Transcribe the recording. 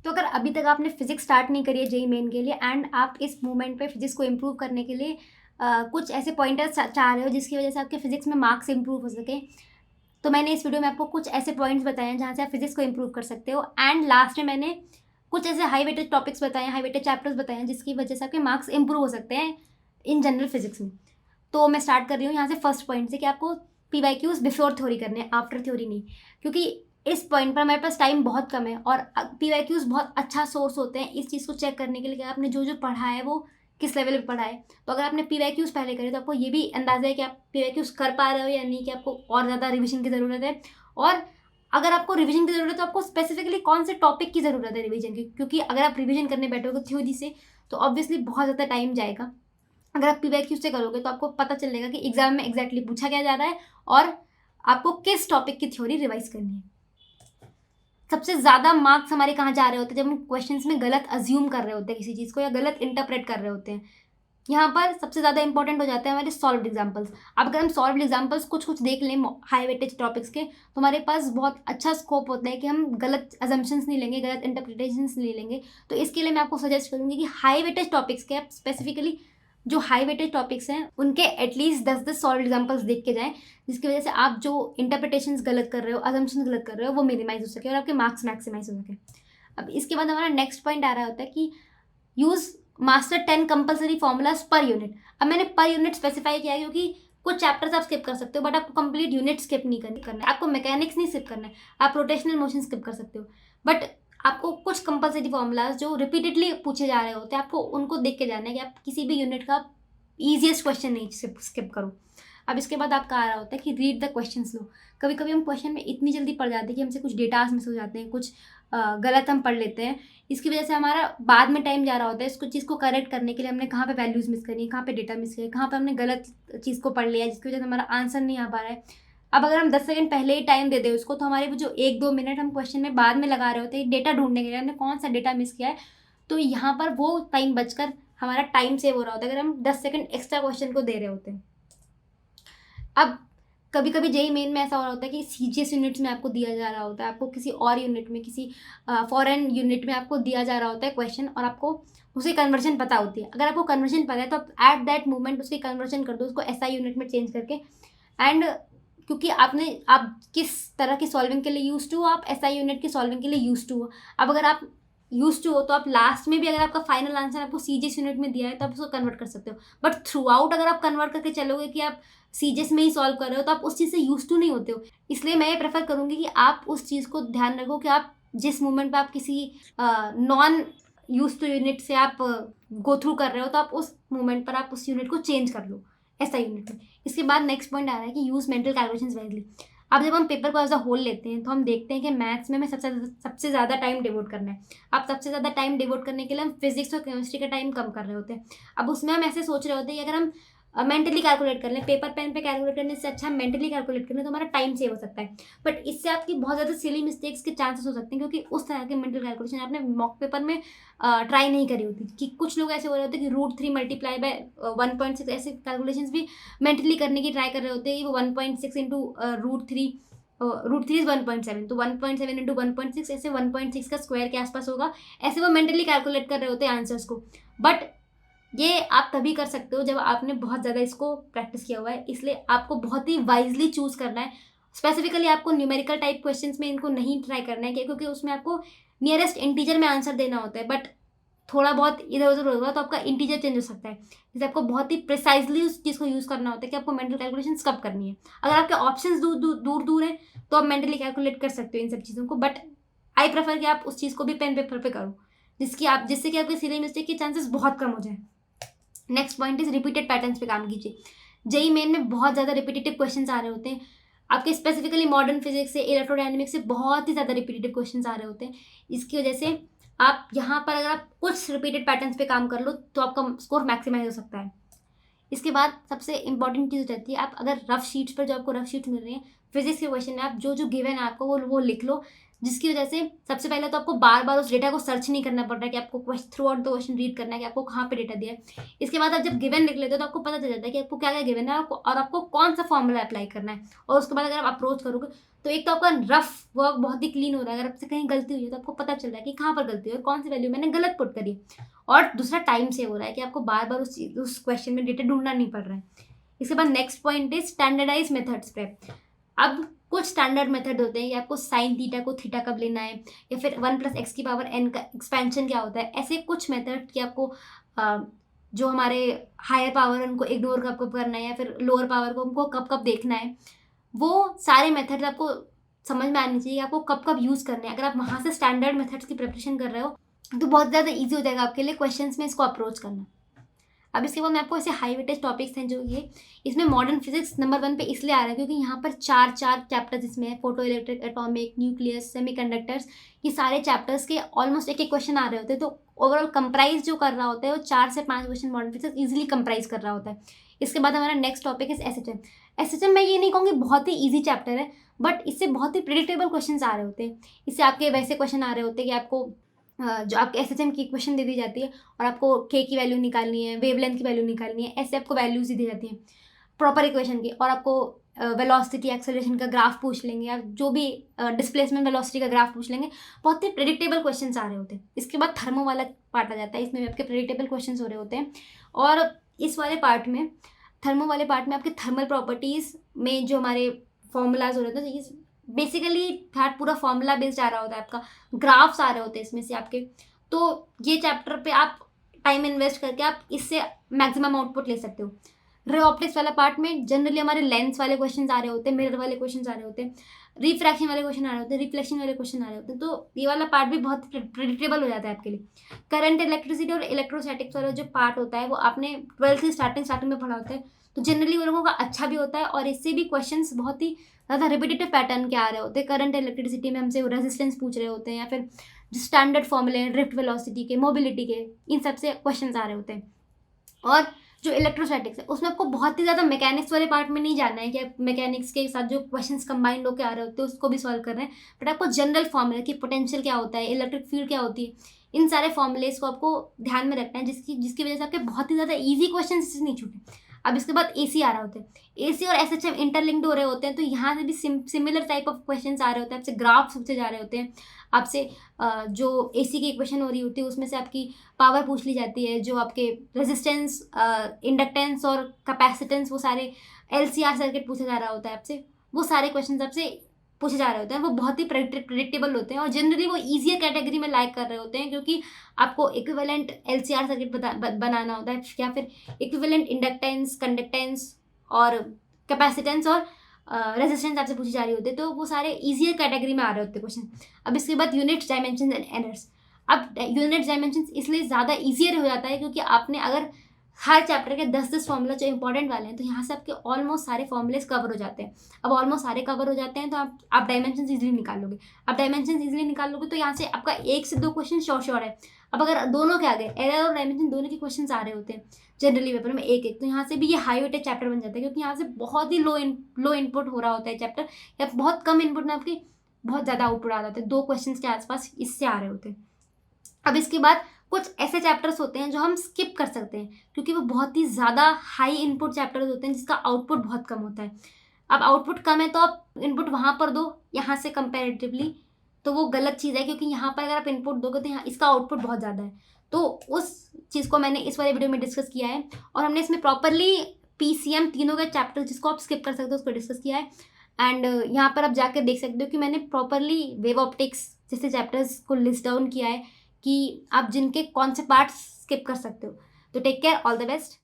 तो अगर अभी तक आपने फिजिक्स स्टार्ट नहीं करी है जेई मेन के लिए एंड आप इस मोमेंट पे फिजिक्स को इम्प्रूव करने के लिए कुछ ऐसे पॉइंटर्स चाह रहे हो जिसकी वजह से आपके फिजिक्स में मार्क्स इंप्रूव हो सके, तो मैंने इस वीडियो में आपको कुछ ऐसे पॉइंट्स बताए हैं जहाँ से आप फिजिक्स को इम्प्रूव कर सकते हो। एंड लास्ट में मैंने कुछ ऐसे हाई वेटेज टॉपिक्स बताए हैं, हाई वेटेज चैप्टर्स बताए हैं जिसकी वजह से आपके मार्क्स इंप्रूव हो सकते हैं इन जनरल फिजिक्स में। तो मैं स्टार्ट कर रही हूँ यहाँ से फर्स्ट पॉइंट से कि आपको PYQs बिफोर थ्योरी करने हैं, आफ्टर थ्योरी नहीं। क्योंकि इस पॉइंट पर हमारे पास टाइम बहुत कम है और PYQs बहुत अच्छा सोर्स होते हैं इस चीज़ को चेक करने के लिए कि आपने जो जो पढ़ा है वो किस लेवल पे पढ़ा है। तो अगर आपने PYQs पहले करे तो आपको ये भी अंदाजा है कि आप PYQs कर पा रहे हो या नहीं, कि आपको और ज़्यादा रिविजन की ज़रूरत है। और अगर आपको रिविजन की ज़रूरत है तो आपको स्पेसिफिकली कौन से टॉपिक की ज़रूरत है रिविजन की, क्योंकि अगर आप रिविजन करने बैठोगे थ्योरी से तो ऑब्वियसली बहुत ज़्यादा टाइम जाएगा। अगर आप PYQ से करोगे तो आपको पता चलेगा कि एग्जाम में एग्जैक्टली पूछा क्या जा रहा है और आपको किस टॉपिक की थ्योरी रिवाइज करनी है। सबसे ज़्यादा मार्क्स हमारे कहाँ जा रहे होते हैं? जब हम क्वेश्चंस में गलत अज्यूम कर रहे होते हैं किसी चीज़ को या गलत इंटरप्रेट कर रहे होते हैं। यहाँ पर सबसे ज़्यादा इंपॉर्टेंट हो जाते हैं हमारे सॉल्व्ड एग्जाम्पल्स। अब अगर हम सॉल्व्ड एग्जाम्पल्स कुछ कुछ देख लें हाई वेटेज टॉपिक्स के तो हमारे पास बहुत अच्छा स्कोप होता है कि हम गलत अजम्पशंस नहीं लेंगे, गलत इंटरप्रिटेशंस नहीं लेंगे। तो इसके लिए मैं आपको सजेस्ट करूँगी कि हाई वेटेज टॉपिक्स के आप स्पेसिफिकली जो हाई वेटेज टॉपिक्स हैं उनके एटलीस्ट 10-10 सॉल्व एग्जाम्पल्स देख के जाएं, जिसकी वजह से आप जो इंटरप्रिटेशंस गलत कर रहे हो, अजम्पशंस गलत कर रहे हो, वो मिनिमाइज हो सके और आपके मार्क्स मैक्सिमाइज हो सके। अब इसके बाद हमारा नेक्स्ट पॉइंट आ रहा होता है कि use master 10 compulsory formulas per unit. अब मैंने पर यूनिट स्पेसिफाई किया है क्योंकि कुछ चैप्टर्स आप स्किप कर सकते हो बट आपको कंप्लीट यूनिट स्किप नहीं करना है। आपको मैकेनिक्स नहीं स्किप करना है, आप रोटेशनल मोशन स्किप कर सकते हो, बट आपको कुछ कंपलसरी फॉर्मूलाज जो रिपीटेडली पूछे जा रहे होते हैं आपको उनको देख के जाना है कि आप किसी भी यूनिट का ईजिएस्ट क्वेश्चन नहीं स्किप करो। अब इसके बाद आपका आ रहा होता है कि रीड द क्वेश्चंस लो। कभी कभी हम क्वेश्चन में इतनी जल्दी पढ़ जाते हैं कि हमसे कुछ डेटास मिस हो जाते हैं, कुछ गलत हम पढ़ लेते हैं। इसकी वजह से हमारा बाद में टाइम जा रहा होता है इसको चीज़ को करेक्ट करने के लिए। हमने कहाँ पे वैल्यूज़ मिस करनी है, कहाँ पे डेटा मिस किया है, कहाँ पे हमने गलत चीज़ को पढ़ लिया है जिसकी वजह से हमारा आंसर नहीं आ पा रहा है। अब अगर हम 10 सेकंड पहले ही टाइम दे दें उसको तो हमारे वो जो 1-2 मिनट हम क्वेश्चन में बाद में लगा रहे होते हैं डेटा ढूंढने के लिए, हमने कौन सा डेटा मिस किया है, तो यहाँ पर वो टाइम बचकर हमारा टाइम सेव हो रहा होता है अगर हम 10 सेकंड एक्स्ट्रा क्वेश्चन को दे रहे होते हैं। अब कभी कभी जेई मेन में ऐसा हो रहा होता है कि CGS यूनिट्स में आपको दिया जा रहा होता है, आपको किसी और यूनिट में, किसी फॉरेन यूनिट में आपको दिया जा रहा होता है क्वेश्चन और आपको उसकी कन्वर्जन पता होती है। अगर आपको कन्वर्जन पता है तो आप एट दैट मोमेंट उसकी कन्वर्जन कर दो, उसको SI यूनिट में चेंज करके। एंड क्योंकि आप किस तरह की सॉल्विंग के लिए यूज टू हो, आप SI यूनिट की सॉल्विंग के लिए यूज टू हो। अब अगर आप यूज टू हो तो आप लास्ट में भी अगर आपका फाइनल आंसर आपको CGS यूनिट में दिया है तो आप उसको कन्वर्ट कर सकते हो, बट थ्रू आउट अगर आप कन्वर्ट करके चलोगे कि आप CGS में ही सॉल्व कर रहे हो तो आप उस चीज़ से यूज टू नहीं होते हो। इसलिए मैं ये प्रेफर करूँगी कि आप उस चीज़ को ध्यान रखो कि आप जिस मोमेंट पे आप किसी नॉन यूज टू यूनिट से आप गो थ्रू कर रहे हो तो आप उस मोमेंट पर आप उस यूनिट को चेंज कर लो SI यूनिट में। इसके बाद नेक्स्ट पॉइंट आ रहा है कि यूज़ मेंटल कैलकुलेशंस वाइजली। अब जब हम पेपर को एज अ होल लेते हैं तो हम देखते हैं कि मैथ्स में हमें सबसे ज़्यादा टाइम डिवोट करना है। अब सबसे ज़्यादा टाइम डिवोट करने के लिए हम फिजिक्स और केमिस्ट्री का टाइम कम कर रहे होते हैं। अब उसमें हम ऐसे सोच रहे होते हैं कि अगर हम मेंटली कैलकुलेट कर लें, पेपर पेन पे कैलकुलेट करने से अच्छा हम मेंटली कैलकुलेट करें तो हमारा टाइम सेव हो सकता है। बट इससे आपकी बहुत ज़्यादा सिली मिस्टेक्स के चांसेस हो सकते हैं क्योंकि उस तरह के मेंटल कैलकुलेशन आपने मॉक पेपर में ट्राई नहीं करी होती। कि कुछ लोग ऐसे हो रहे होते हैं कि √3 मल्टीप्लाई बाय 1.6 ऐसे कैलकुलेशंस भी मेंटली करने की ट्राई कर रहे होते हैं कि वो 1.6 इंटू √3 √3 इज 1.7 तो 1.7 इंटू 1.6 ऐसे 1.6 का स्क्वायर के आसपास होगा, ऐसे वो मेंटली कैलकुलेट कर रहे होते हैं आंसर्स को। बट ये आप तभी कर सकते हो जब आपने बहुत ज़्यादा इसको प्रैक्टिस किया हुआ है। इसलिए आपको बहुत ही वाइजली चूज़ करना है। स्पेसिफिकली आपको न्यूमेरिकल टाइप क्वेश्चंस में इनको नहीं ट्राई करना है क्योंकि उसमें आपको नियरेस्ट इंटीजर में आंसर देना होता है, बट थोड़ा बहुत इधर उधर होगा तो आपका इंटीजर चेंज हो सकता है। जैसे आपको बहुत ही प्रिसाइजली उस चीज़ को यूज़ करना होता है कि आपको मेंटल कैलकुलेशन कब करनी है। अगर आपके ऑप्शंस दूर हैं तो आप मेंटली कैलकुलेट कर सकते हो इन सब चीज़ों को, बट आई प्रेफर कि आप उस चीज़ को भी पेन पेपर पे करो जिससे कि आपके सिली मिस्टेक के चांसेस बहुत कम हो जाए। Next point is repeated patterns पे काम कीजिए। जेई मेन में बहुत ज़्यादा रिपीटेटिव क्वेश्चंस आ रहे होते हैं आपके, स्पेसिफिकली मॉडर्न फिजिक्स से, इलेक्ट्रोडायनेमिक्स से बहुत ही ज़्यादा रिपीटेटिव क्वेश्चंस आ रहे होते हैं। इसकी वजह से आप यहाँ पर अगर आप कुछ रिपीटेड पैटर्न्स पे काम कर लो तो आपका स्कोर मैक्सिमाइज हो सकता है। इसके बाद सबसे इंपॉर्टेंट चीज़ रहती है, आप अगर रफ शीट्स पर जो आपको रफ शीट मिल रही है फिजिक्स के क्वेश्चन में आप जो जो गिवन है आपको वो लिख लो, जिसकी वजह से सबसे पहले तो आपको बार बार उस डेटा को सर्च नहीं करना पड़ रहा है कि आपको through out the question read करना है कि आपको कहाँ पे डेटा दिया है। इसके बाद आप जब गिवन लिख लेते हो तो आपको पता चल जाता है कि आपको क्या क्या गिवन है और आपको कौन सा फॉर्मूला अप्लाई करना है, और उसके बाद अगर आप अप्रोच करोगे तो एक तो आपका रफ वर्क बहुत ही क्लीन हो रहा है, अगर आपसे कहीं गलती हुई है तो आपको पता चल रहा है कि कहाँ पर गलती हुई है, कौन सी वैल्यू मैंने गलत पुट करी है। और दूसरा टाइम सेव हो रहा है कि आपको बार बार उस क्वेश्चन में डेटा ढूंढना नहीं पड़ रहा है। इसके बाद next point is standardise methods पे। अब कुछ स्टैंडर्ड मेथड होते हैं कि आपको साइन थीटा को थीटा कब लेना है, या फिर 1+x⁴n का एक्सपेंशन क्या होता है। ऐसे कुछ मेथड कि आपको जो हमारे हायर पावर है उनको इग्नोर कब कब करना है, या फिर लोअर पावर को उनको कब कब देखना है, वो सारे मेथड्स आपको समझ में आनी चाहिए, आपको कब कब यूज़ करने हैं। अगर आप वहाँ से स्टैंडर्ड मेथड्स की प्रिपरेशन कर रहे हो तो बहुत ज़्यादा ईजी हो जाएगा आपके लिए क्वेश्चंस में इसको अप्रोच करना। अब इसके बाद मैं आपको ऐसे हाई वेटेज टॉपिक्स हैं जो ये इसमें मॉडर्न फिजिक्स नंबर 1 पे इसलिए आ रहा है क्योंकि यहाँ पर चार चैप्टर्स इसमें है, photo electric, atomic, nucleus, semiconductors. ये सारे चैप्टर्स के ऑलमोस्ट एक एक क्वेश्चन आ रहे होते हैं, तो ओवरऑल कंप्राइज जो कर रहा होता है वो 4 से 5 question modern physics easily comprise कर रहा होता है। इसके बाद हमारा नेक्स्ट टॉपिक है एसएचएम। एसएचएम मैं ये नहीं कहूँगी बहुत ही ईजी चैप्टर है, बट इससे बहुत ही प्रिडिक्टेबल क्वेश्चन आ रहे होते हैं। इससे आपके वैसे क्वेश्चन आ रहे होते हैं कि आपको जो आपके एसएचएम की इक्वेशन दे दी जाती है और आपको के की वैल्यू निकालनी है, वेवलेंथ की वैल्यू निकालनी है, ऐसे आपको वैल्यूज दी जाती हैं प्रॉपर इक्वेशन की, और आपको वेलोसिटी एक्सेलरेशन का ग्राफ पूछ लेंगे या जो भी डिस्प्लेसमेंट वेलोसिटी का ग्राफ पूछ लेंगे। बहुत ही प्रेडिक्टेबल क्वेश्चंस आ रहे होते हैं। इसके बाद थर्मो वाला पार्ट आ जाता है, इसमें भी आपके प्रेडिक्टेबल क्वेश्चंस हो रहे होते हैं। और इस वाले पार्ट में, थर्मो वाले पार्ट में, आपके थर्मल प्रॉपर्टीज़ में जो हमारे फॉर्मूलाज हो रहे होते हैं, तो बेसिकली पार्ट पूरा फॉर्मूला बेस्ड आ रहा होता है, आपका ग्राफ्स आ रहे होते हैं इसमें से आपके। तो ये चैप्टर पे आप टाइम इन्वेस्ट करके आप इससे मैक्सिमम आउटपुट ले सकते हो। रे ऑप्टिक्स वाला पार्ट में जनरली हमारे लेंस वाले क्वेश्चंस आ रहे होते हैं, मिरर वाले क्वेश्चंस आ रहे होते हैं, रिफ्रैक्शन वाले क्वेश्चन आ रहे होते हैं, रिफ्लेक्शन वाले क्वेश्चन आ रहे होते हैं। तो ये वाला पार्ट भी बहुत प्रिडिक्टेबल हो जाता है आपके लिए। करंट, इलेक्ट्रिसिटी और इलेक्ट्रोस्टैटिक्स वाला जो पार्ट होता है वो आपने 12th की स्टार्टिंग में पढ़ा होता है, तो जनरली वो लोगों का अच्छा भी होता है और इससे भी क्वेश्चंस बहुत ही ज़्यादा रिपीटेटिव पैटर्न के आ रहे होते हैं। करंट इलेक्ट्रिसिटी में हमसे रेजिस्टेंस पूछ रहे होते हैं, या फिर जो स्टैंडर्ड फॉर्मूले हैं ड्रिफ्ट वेलोसिटी के, मोबिलिटी के, इन सब से क्वेश्चन आ रहे होते हैं। और जो इलेक्ट्रोस्टैटिक्स है उसमें आपको बहुत ही ज़्यादा मैकेनिक्स वाले पार्ट में नहीं जाना है कि मैकेनिक्स के साथ जो क्वेश्चंस कंबाइंड होकर आ रहे होते हैं उसको भी सॉल्व कर रहे हैं, बट आपको जनरल फॉर्मूला कि पोटेंशियल क्या होता है, इलेक्ट्रिक फील्ड क्या होती है, इन सारे फॉर्मूलेस को आपको ध्यान में रखना है, जिसकी वजह से आपके बहुत ही ज़्यादा ईजी क्वेश्चन नहीं छूटे। अब इसके बाद एसी आ रहा होता है। एसी और एसएचएम इंटरलिंक्ड हो रहे होते हैं, तो यहाँ से भी सिमिलर टाइप ऑफ क्वेश्चंस आ रहे होते हैं, आपसे ग्राफ्स पूछे जा रहे होते हैं, आपसे जो एसी की इक्वेशन हो रही होती है उसमें से आपकी पावर पूछ ली जाती है, जो आपके रेजिस्टेंस, इंडक्टेंस और कैपेसिटेंस, वो सारे एलसीआर सर्किट पूछा जा रहा होता है आपसे। वो सारे क्वेश्चन आपसे पूछे जा रहे होते हैं, वो बहुत ही प्रेडिक्टेबल होते हैं और जनरली वो ईजियर कैटेगरी में लाइक कर रहे होते हैं, क्योंकि आपको इक्विवेलेंट एलसीआर सर्किट बनाना होता है, या फिर इक्विवेलेंट इंडक्टेंस, कंडक्टेंस और कैपेसिटेंस और रेजिस्टेंस आपसे पूछी जा रही होती है, तो वो सारे ईजियर कैटेगरी में आ रहे होते हैं क्वेश्चन। अब इसके बाद यूनिट्स, डायमेंशन एंड एरर्स। अब यूनिट्स, डायमेंशन इसलिए ज़्यादा ईजियर हो जाता है क्योंकि आपने अगर हर चैप्टर के 10-10 फॉर्मूला जो इंपॉर्टेंट वाले हैं, तो यहाँ से आपके ऑलमोस्ट सारे फॉर्मूलेस कवर हो जाते हैं। अब ऑलमोस्ट सारे कवर हो जाते हैं तो आप डायमेंशन इजीली निकाल लोगे। अब डायमेंशन इजीली निकाल लोगे तो यहाँ से आपका 1 से 2 क्वेश्चन श्योर है। अब अगर दोनों के आगे एरर और डायमेंशन दोनों के क्वेश्चन आ रहे होते हैं जनरली पेपर में एक एक, तो यहाँ से भी ये हाई वेटेज चैप्टर बन जाता है, क्योंकि यहाँ से बहुत ही लो इनपुट हो रहा होता है चैप्टर, या बहुत कम इनपुट में आपकी बहुत ज़्यादा आउटपुट आ जाता है। 2 क्वेश्चन के आसपास इससे आ रहे होते हैं। अब इसके बाद कुछ ऐसे चैप्टर्स होते हैं जो हम स्किप कर सकते हैं क्योंकि वो बहुत ही ज़्यादा हाई इनपुट चैप्टर्स होते हैं जिसका आउटपुट बहुत कम होता है। अब आउटपुट कम है तो आप इनपुट वहाँ पर दो यहाँ से कंपैरेटिवली, तो वो गलत चीज़ है, क्योंकि यहाँ पर अगर आप इनपुट दोगे तो यहाँ इसका आउटपुट बहुत ज़्यादा है। तो उस चीज़ को मैंने इस वाले वीडियो में डिस्कस किया है और हमने इसमें प्रॉपरली पीसीएम तीनों के चैप्टर जिसको आप स्किप कर सकते हो उसको डिस्कस किया है। एंड यहाँ पर आप जाकर देख सकते हो कि मैंने प्रॉपरली वेव ऑप्टिक्स जैसे चैप्टर्स को लिस्ट डाउन किया है कि आप जिनके कौन से पार्ट्स स्किप कर सकते हो। तो take care, all the best.